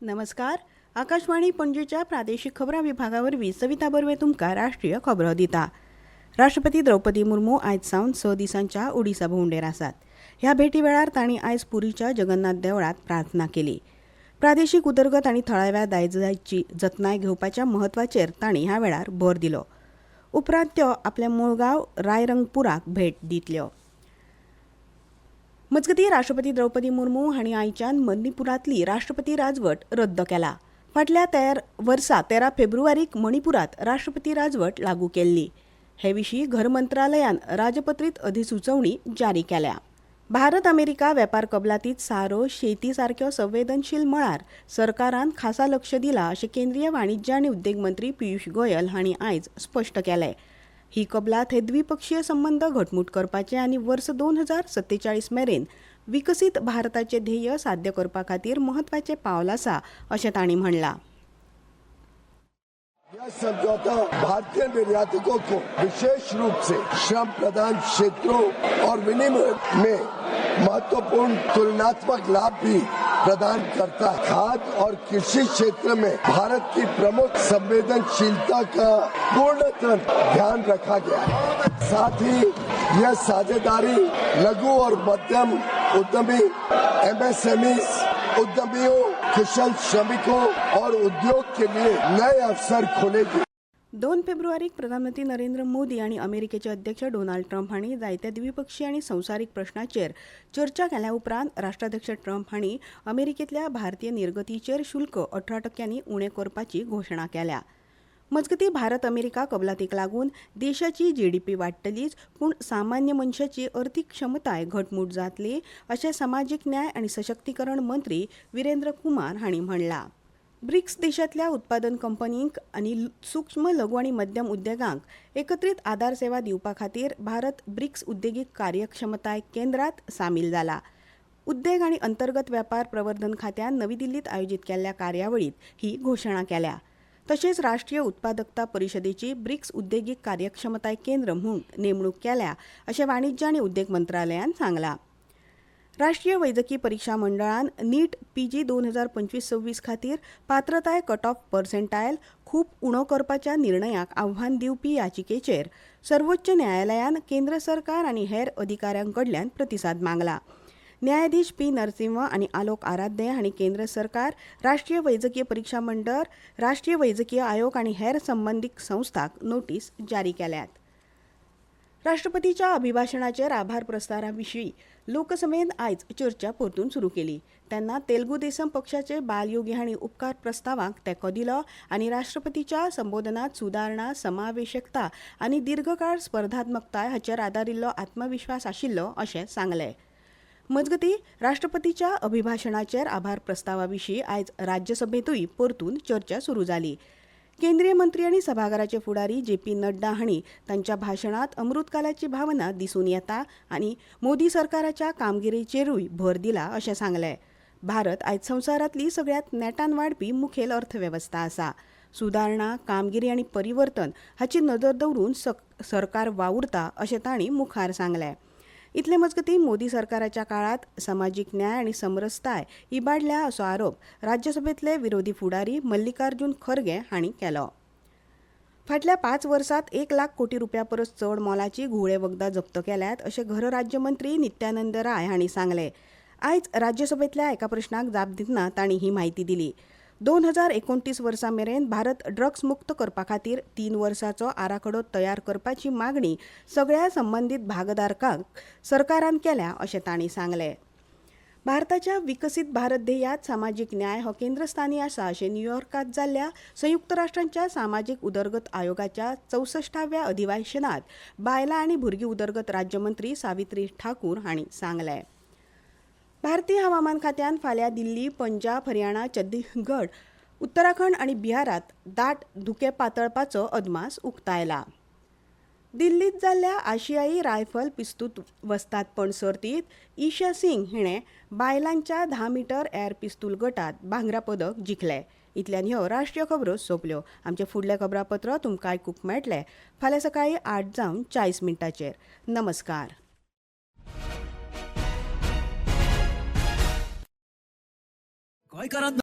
नमस्कार. आकाशवाणी पणजेच्या प्रादेशीक खबरां विभागावरवीं सविता बर्वे तुमकां राष्ट्रीय खबरो दिता. राष्ट्रपती द्रौपदी मुर्मू आयज सावन 6 दिसांच्या ओडिशा भोंवडेर आसात. ह्या भेटी वेळार तांणी आयज पुरीच्या जगन्नाथ देवळात प्रार्थना केली. प्रादेशीक उदरगत आनी थळाव्या दायजाची जतनाय घेवपाच्या म्हत्वाचेर तांणी ह्या वेळार भर दिलो. उपरांत त्यो आपल्या मूळ गांव रायरंगपुराक भेट दितल्यो. मजगतीं राष्ट्रपती द्रौपदी मुर्मू हांणी आयच्यान मणिपुरांतली राष्ट्रपती राजवट रद्द केला. फाटल्या वर्सा 13 फेब्रुवारीक मणिपुरांत राष्ट्रपती राजवट लागू केल्ली. हे विशीं घर मंत्रालयान राजपत्रीत अधिसुचोवणी जारी केल्या. भारत अमेरिका वेपार कबलातींत सारो शेती सारक्यो संवेदनशील मळार सरकारान खासा लक्ष दिलां अशें केंद्रीय वाणिज्य आनी उद्देग मंत्री पियुष गोयल हांणी आयज स्पश्ट केलें. ही कबलात हे द्विपक्षीय संबंद घटमूट करपाचे आनी वर्स 2047 मेरेन विकसीत भारताचे ध्येय साध्य करपा खातीर महत्वाचें पावल आसा अशें तांणी म्हणलां. यह समझौता भारतीय निर्यातकों को विशेष रूप से श्रम प्रधान क्षेत्रों और विनिमय में महत्वपूर्ण तुलनात्मक लाभ भी प्रदान करता है. खाद्य और कृषि क्षेत्र में भारत की प्रमुख संवेदनशीलता का पूर्णतः ध्यान रखा गया है. साथ ही यह साझेदारी लघु और मध्यम उद्यमी, MSME उद्यमियों, कुशल श्रमिकों और उद्योग के लिए नए अवसर खोलेगी. 2 फेब्रुवारीक प्रधानमंत्री नरेंद्र मोदी आणि अमेरिकेचे अध्यक्ष डोनाल्ड ट्रम्प हांणी जायत्या द्विपक्षीय आणि संवसारीक प्रश्नांचेर चर्चा केल्या उपरांत राष्ट्राध्यक्ष ट्रम्प हांणी अमेरिकेंतल्या भारतीय निर्गतीचेर शुल्क 18% उणें करपाची घोशणा केल्या. मजगतीं भारत अमेरिका कबलातीक लागून देशाची GDP वाडटलीच, पूण सामान्य मनशाची अर्थीक क्षमताय घटमूट जातली अशें सामाजीक न्याय आनी सशक्तीकरण मंत्री विरेंद्र कुमार हांणी म्हणलां. ब्रिक्स देशांतल्या उत्पादन कंपनींक आनी सूक्ष्म लघु आनी मध्यम उद्देगांक एकत्रीत आदार सेवा दिवपा खातीर भारत ब्रिक्स उद्देगीक कार्यक्षमताय केंद्रांत सामील जाला. उद्देग आनी अंतर्गत वेपार प्रवर्धन खात्यान नवी दिल्लीत आयोजीत केल्ल्या कार्यावळीत ही घोशणा केल्या. तशेंच राष्ट्रीय उत्पादकता परिशदेची ब्रिक्स उद्देगीक कार्यक्षमताय केंद्र म्हूण नेमणूक केल्या अशें वाणिज्य आनी उद्देग मंत्रालयान सांगलां. राष्ट्रीय वैजकी परीक्षा मंडळान नीट PG 2025-26 खातीर पात्रताय कट ऑफ पर्सेंटायल खूब उणो करपाच्या निर्णयाक आव्हान दिवपी याचिकेचेर सर्वोच्च न्यायालयान केंद्र सरकार आनी हेर अधिकाऱ्यांकडल्यान प्रतिसाद मागला. न्यायाधीश P. नरसिंह आनी आलोक आराध्य हांणी केंद्र सरकार, राष्ट्रीय वैजकीय परीक्षा मंडळ, राष्ट्रीय वैजकीय आयोग आनी हेर संबंदीत संस्थांक नोटीस जारी केल्यात. राष्ट्रपतीच्या अभिभाशणाचेर आभार प्रस्तावाविशीं लोकसभेन आयज चर्चा परतून सुरू केली. तेन्ना तेलुगू देसम पक्षाचे बालयोगी हांणी उपकार प्रस्तावाक तेंको दिलो आनी राष्ट्रपतीच्या संबोधनात सुदारणा, समावेशकता आनी दीर्घकाळ स्पर्धात्मकताय हाचेर आदारिल्लो आत्मविश्वास आशिल्लो अशें सांगलें. मजगतीं राष्ट्रपतीच्या अभिभाशणाचेर आभार प्रस्तावाविशीं आयज राज्यसभेतूय परतून चर्चा सुरू जाली. केंद्रीय मंत्री आनी सभाघराचे फुडारी JP नड्डा हांणी तांच्या भाशणांत अमृतकालाची भावना दिसून येता आनी मोदी सरकाराच्या कामगिरीचेरूय भर दिला अशें सांगलें. भारत आयज संवसारांतली सगळ्यांत नेटान वाडपी मुखेल अर्थवेवस्था आसा. सुदारणा, कामगिरी आनी परिवर्तन हाची नदर दवरून सरकार वावुरता अशें तांणी मुखार सांगलें. इतले मजगतीं मोदी सरकाराच्या काळात सामाजीक न्याय आनी समरसताय इबाडल्या असो आरोप राज्यसभेतले विरोधी फुडारी मल्लिकार्जुन खरगे हांणी केलो. फाटल्या 5 वर्सांत 1 लाख कोटी रुपया परस चड मोलाची घुवळे वखदां जप्त केल्यात अशें गृह राज्यमंत्री नित्यानंद राय हांणी सांगलें. आयज राज्यसभेतल्या एका प्रश्नाक जाप दितना तांणी ही म्हायती दिली. 2029 वर्सा मेरेन भारत ड्रग्स मुक्त करपा खातीर 3 वर्सांचो आराखडो तयार करपाची मागणी सगळ्या संबंदीत भागधारकांक सरकारान केल्या अशें तांणी सांगलें. भारताच्या विकसीत भारत ध्येयात सामाजीक न्याय हो केंद्रस्थानी आसा अशें न्यूयॉर्कांत जाल्ल्या संयुक्त राष्ट्रांच्या सामाजीक उदरगत आयोगाच्या 64व्या अधिवेशनात बायलां आनी भुरगीं उदरगत राज्यमंत्री सावित्री ठाकूर हांणी सांगलें. भारतीय हवामान खात्यान फाल्यां दिल्ली, पंजाब, हरियाणा, चंदीगड, उत्तराखंड आनी बिहारात दाट धुके पातळपाचो अदमास उक्तायला. दिल्लीत जाल्ल्या आशियाई रायफल पिस्तूल वस्तादपण सर्तीत ईशा सिंग हिणें बायलांच्या 10 मीटर एअर पिस्तूल गटात भांगरा पदक जिखलें. इतल्यान ह्यो राष्ट्रीय खबरो सोंपल्यो. आमचे फुडले खबरापत्र तुमकां आयकूंक मेळटलें फाल्यां सकाळीं 8:40 नमस्कार.